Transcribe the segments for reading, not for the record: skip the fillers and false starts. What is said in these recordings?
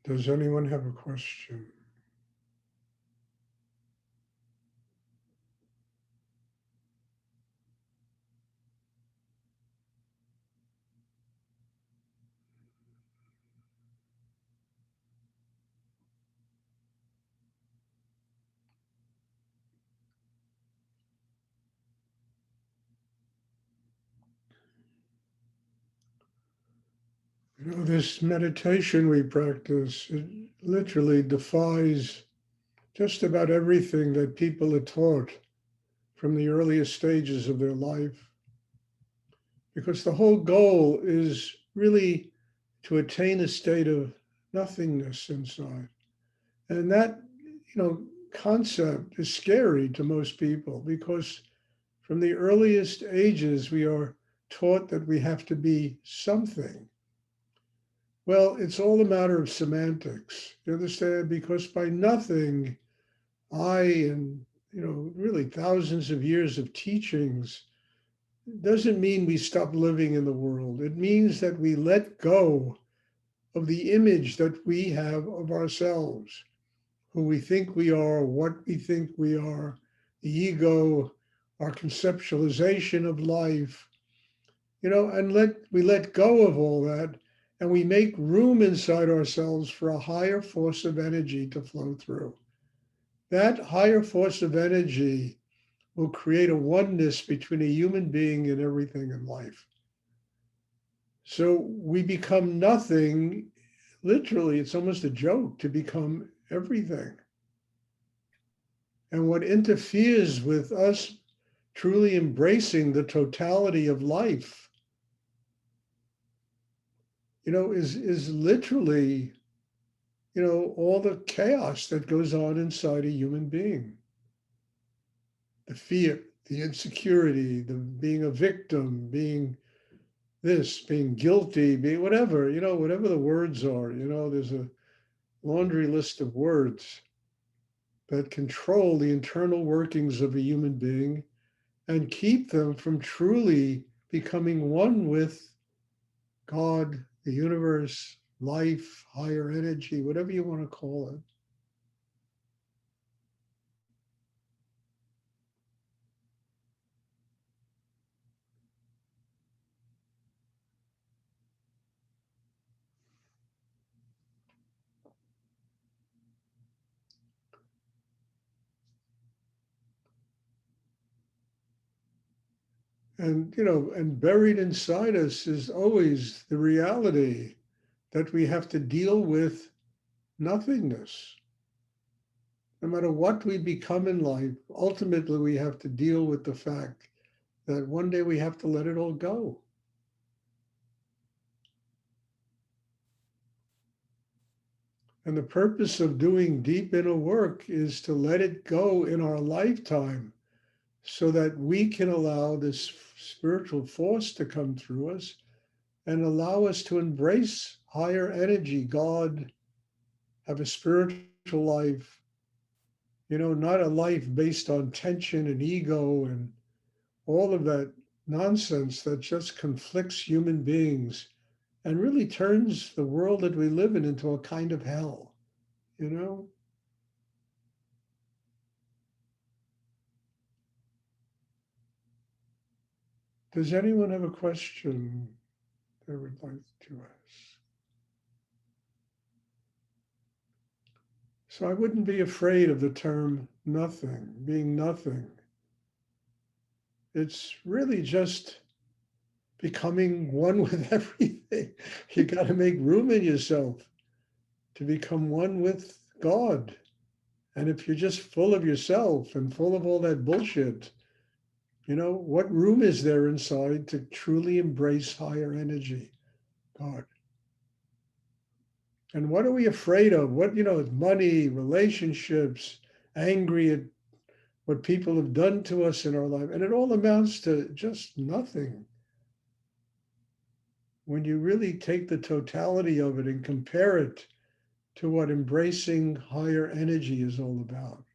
Does anyone have a question? You know, this meditation we practice, it literally defies just about everything that people are taught from the earliest stages of their life. Because the whole goal is really to attain a state of nothingness inside. And that, concept is scary to most people because from the earliest ages, we are taught that we have to be something. Well, it's all a matter of semantics. You understand? Because by nothing, and really thousands of years of teachings doesn't mean we stop living in the world. It means that we let go of the image that we have of ourselves, who we think we are, what we think we are, the ego, our conceptualization of life, and we let go of all that and we make room inside ourselves for a higher force of energy to flow through. That higher force of energy will create a oneness between a human being and everything in life. So we become nothing. Literally, it's almost a joke to become everything. And what interferes with us truly embracing the totality of life, is literally, all the chaos that goes on inside a human being. The fear, the insecurity, the being a victim, being this, being guilty, being whatever, whatever the words are, there's a laundry list of words that control the internal workings of a human being and keep them from truly becoming one with God, the universe, life, higher energy, whatever you want to call it. And buried inside us is always the reality that we have to deal with nothingness. No matter what we become in life, ultimately we have to deal with the fact that one day we have to let it all go. And the purpose of doing deep inner work is to let it go in our lifetime so that we can allow this spiritual force to come through us and allow us to embrace higher energy, God, have a spiritual life, not a life based on tension and ego and all of that nonsense that just conflicts human beings and really turns the world that we live in into a kind of hell, you know? Does anyone have a question they would like to ask? So I wouldn't be afraid of the term nothing, being nothing. It's really just becoming one with everything. You got to make room in yourself to become one with God. And if you're just full of yourself and full of all that bullshit, what room is there inside to truly embrace higher energy, God? And what are we afraid of? What, money, relationships, angry at what people have done to us in our life. And it all amounts to just nothing. When you really take the totality of it and compare it to what embracing higher energy is all about.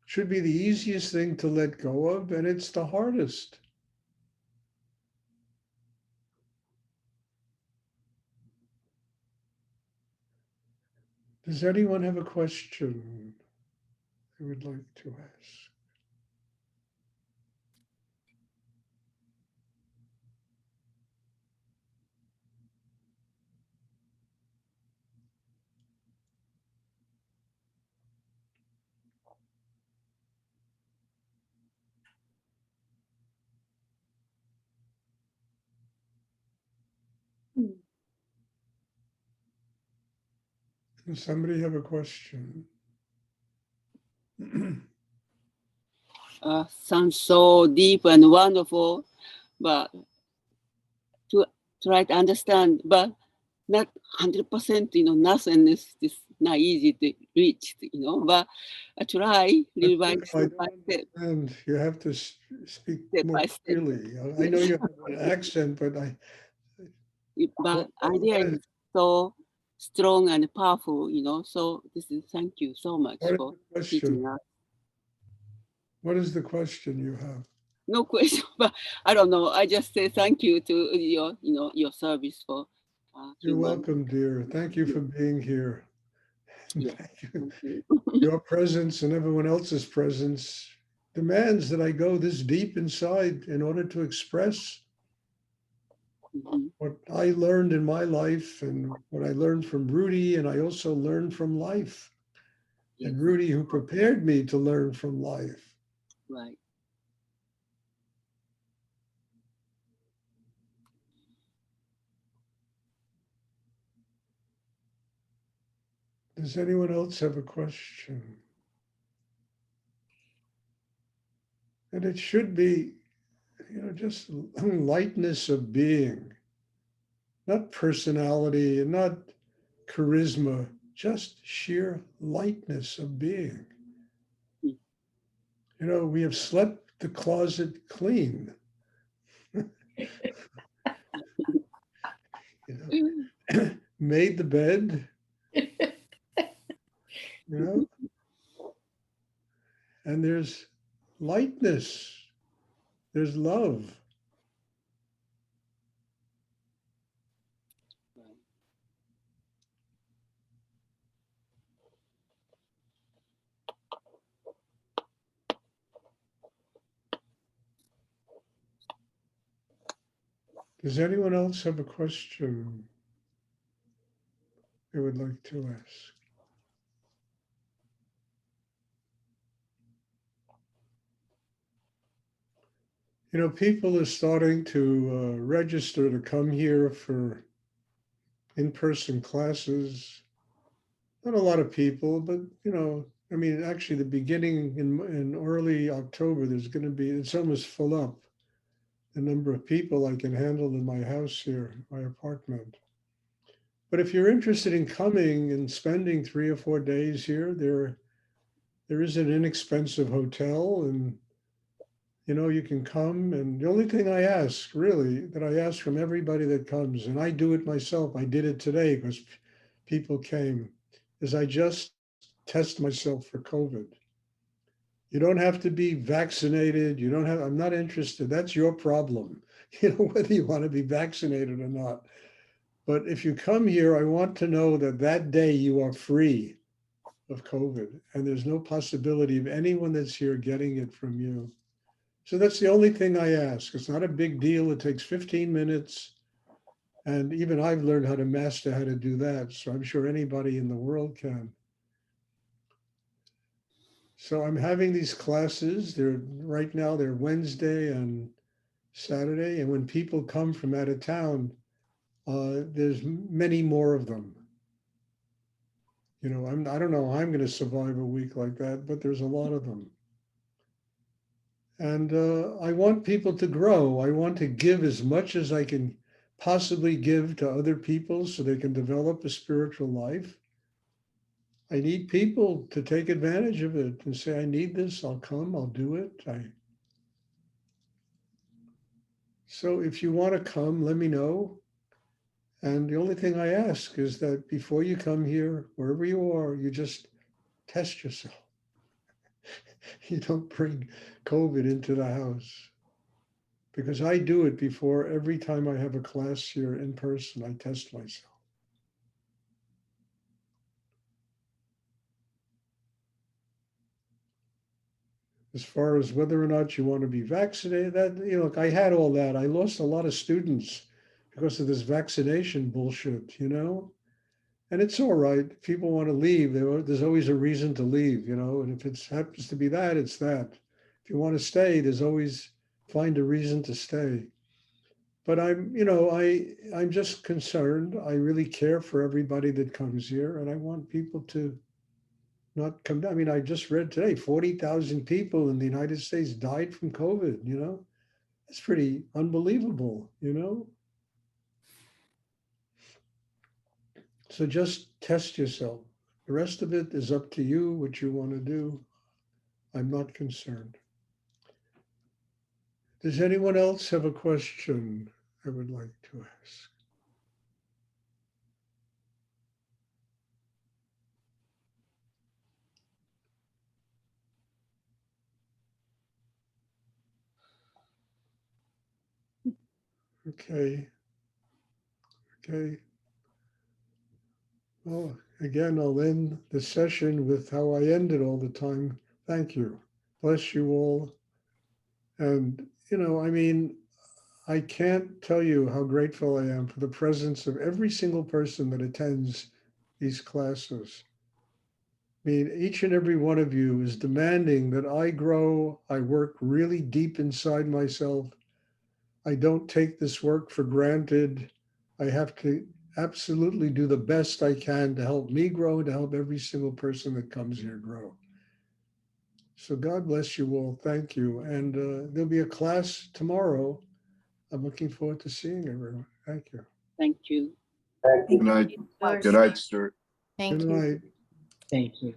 Should be the easiest thing to let go of, and it's the hardest. Does anyone have a question they would like to ask? Does somebody have a question? Sounds so deep and wonderful, but to try to understand, but not 100%, nothingness is not easy to reach, but I try little by I step by don't step, understand. You have to speak step more by step. clearly. I know Yes. you have an accent, but But idea what is so strong and powerful, so this is thank you so much is for the question? teaching us. What is the question you have? No question, but I don't know. I just say thank you to your service for You're human. welcome, dear. Thank you Yeah, for being here. And yeah. thank you. Thank you. Your presence and everyone else's presence demands that I go this deep inside in order to express Mhm. what I learned in my life and what I learned from Rudy, and I also learned from life. Yes, And Rudy, who prepared me to learn from life. right. Does anyone else have a question? And it should be, just lightness of being, not personality and not charisma, just sheer lightness of being. Mm. We have swept the closet clean, made the bed, you know, and there's lightness, there's love. Right. Does anyone else have a question they would like to ask? People are starting to register to come here for in-person classes. Not a lot of people, but I mean, actually, the beginning in early October, there's going to be, it's almost full up. The number of people I can handle in my house here, my apartment. But if you're interested in coming and spending 3 or 4 days here, there is an inexpensive hotel, and you can come. And the only thing I ask, really, that I ask from everybody that comes, and I do it myself, I did it today because people came, is I just test myself for COVID. You don't have to be vaccinated. You don't have, I'm not interested. That's your problem, whether you want to be vaccinated or not. But if you come here, I want to know that that day you are free of COVID and there's no possibility of anyone that's here getting it from you. So that's the only thing I ask. It's not a big deal. It takes 15 minutes. And even I've learned how to master how to do that. So I'm sure anybody in the world can. So I'm having these classes. They're right now, they're Wednesday and Saturday. And when people come from out of town, there's many more of them. I don't know how I'm going to survive a week like that, but there's a lot of them. And I want people to grow. I want to give as much as I can possibly give to other people so they can develop a spiritual life. I need people to take advantage of it and say, I need this, I'll come, I'll do it. So if you want to come, let me know. And the only thing I ask is that before you come here, wherever you are, you just test yourself. You don't bring COVID into the house. Because I do it before every time I have a class here in person, I test myself. as far as whether or not you want to be vaccinated, that, look, I had all that. I lost a lot of students because of this vaccination bullshit, And it's all right. If people want to leave, there's always a reason to leave, and if it happens to be that, it's that. If you want to stay, there's always find a reason to stay. But I'm just concerned. I really care for everybody that comes here, and I want people to not come down. I mean, I just read today, 40,000 people in the United States died from COVID, It's pretty unbelievable, So just test yourself. The rest of it is up to you, what you want to do. I'm not concerned. Does anyone else have a question I would like to ask? Okay. Well, again, I'll end the session with how I end it all the time. Thank you. Bless you all. And, I can't tell you how grateful I am for the presence of every single person that attends these classes. I mean, each and every one of you is demanding that I grow. I work really deep inside myself. I don't take this work for granted. I have to absolutely do the best I can to help me grow, to help every single person that comes here grow. So God bless you all. Thank you. And there'll be a class tomorrow. I'm looking forward to seeing everyone. Thank you. Thank you. Thank Good night. you. Good night, Stuart. Thank Good you. night. Thank you.